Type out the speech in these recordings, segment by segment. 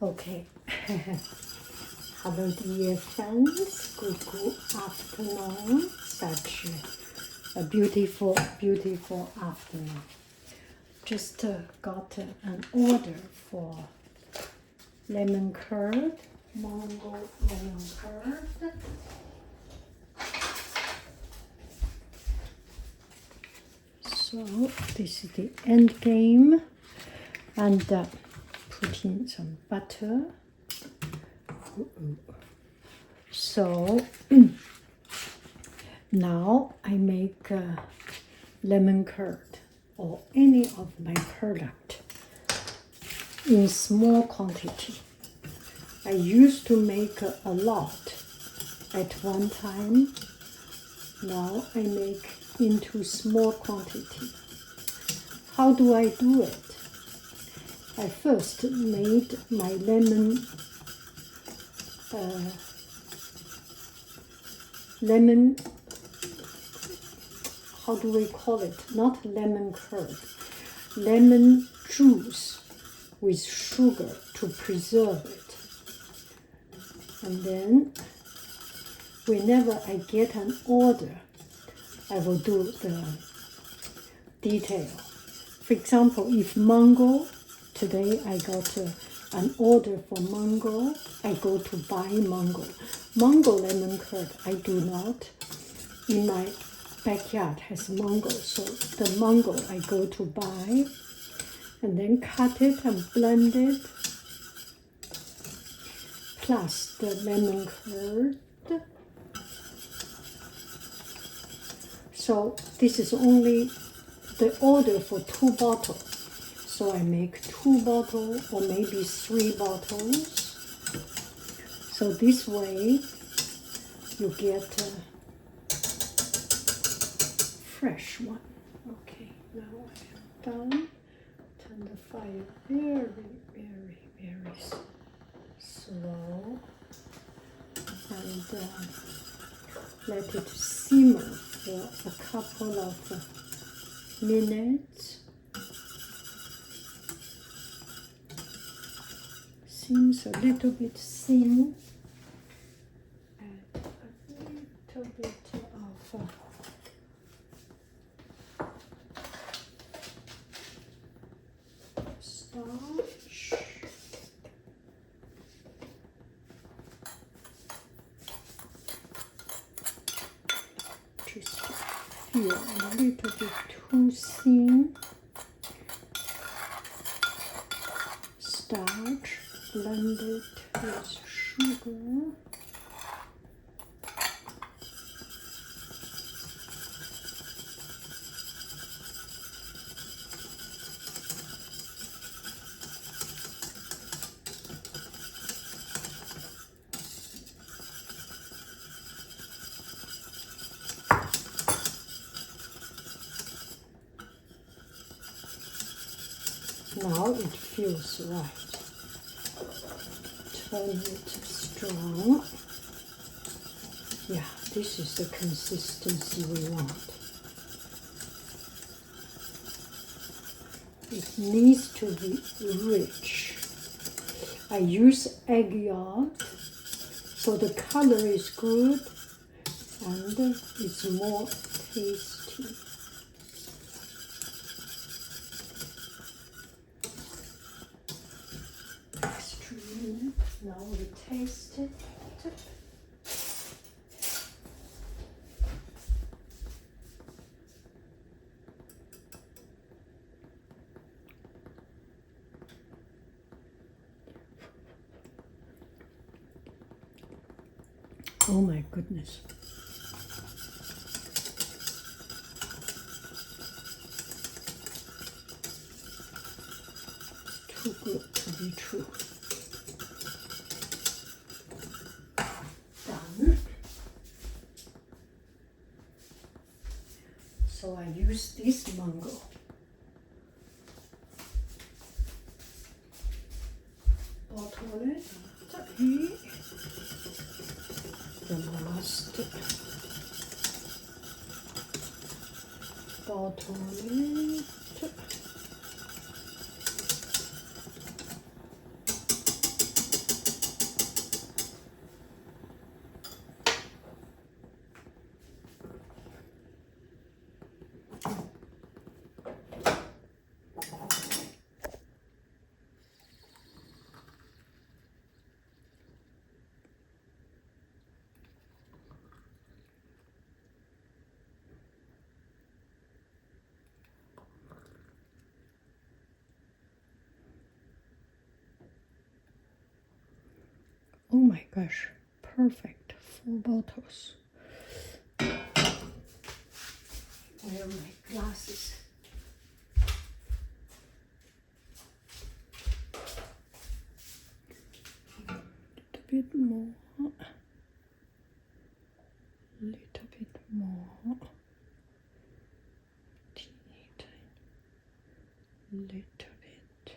Okay. Hello, dear friends. Good afternoon. Such a beautiful, beautiful afternoon. Just got an order for lemon curd, mango lemon curd. So this is the end game, and put in some butter. So now I make lemon curd or any of my product in small quantity. I used to make a lot at one time. Now I make into small quantity. How do I do it? I first made my lemon how do we call it? Not lemon curd, lemon juice with sugar to preserve it. And then whenever I get an order, I will do the detail. For example, if mango, today I got an order for mango, I go to buy mango. Mango lemon curd, I do not. In my backyard has mango, so the mango I go to buy and then cut it and blend it, plus the lemon curd. So this is only the order for 2 bottles. So I make 2 bottles or maybe 3 bottles. So this way you get a fresh one. Okay, now I am done. Turn the fire very slow and let it simmer for a couple of minutes. Seems a little bit thin. Add a little bit of starch. Just feel a little bit too thin. Starch, blend it with sugar. Now it feels right. Turn it strong. Yeah, this is the consistency we want. It needs to be rich. I use egg yolk, so the color is good and it's more tasty. Now we taste it. Oh my goodness. Too good to be true. So I use this mango. Bottle it. The last bottle it. my gosh, perfect. 4 bottles. Where are my glasses? A little bit more. Little bit more. Teeny tiny. Little bit.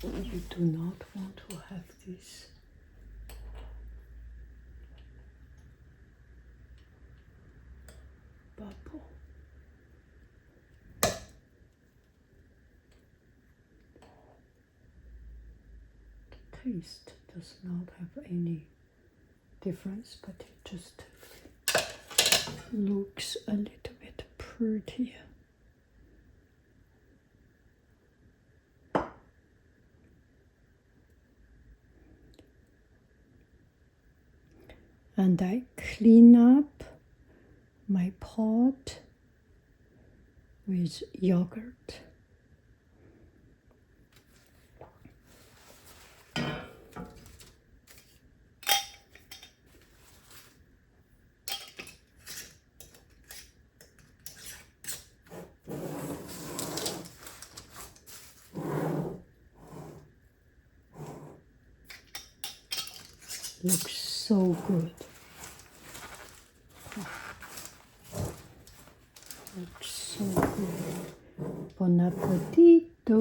You do not want to have this bubble. The taste does not have any difference, but it just looks a little bit prettier. And I clean up my pot with yogurt. Looks so good. Looks so good. Buon appetito.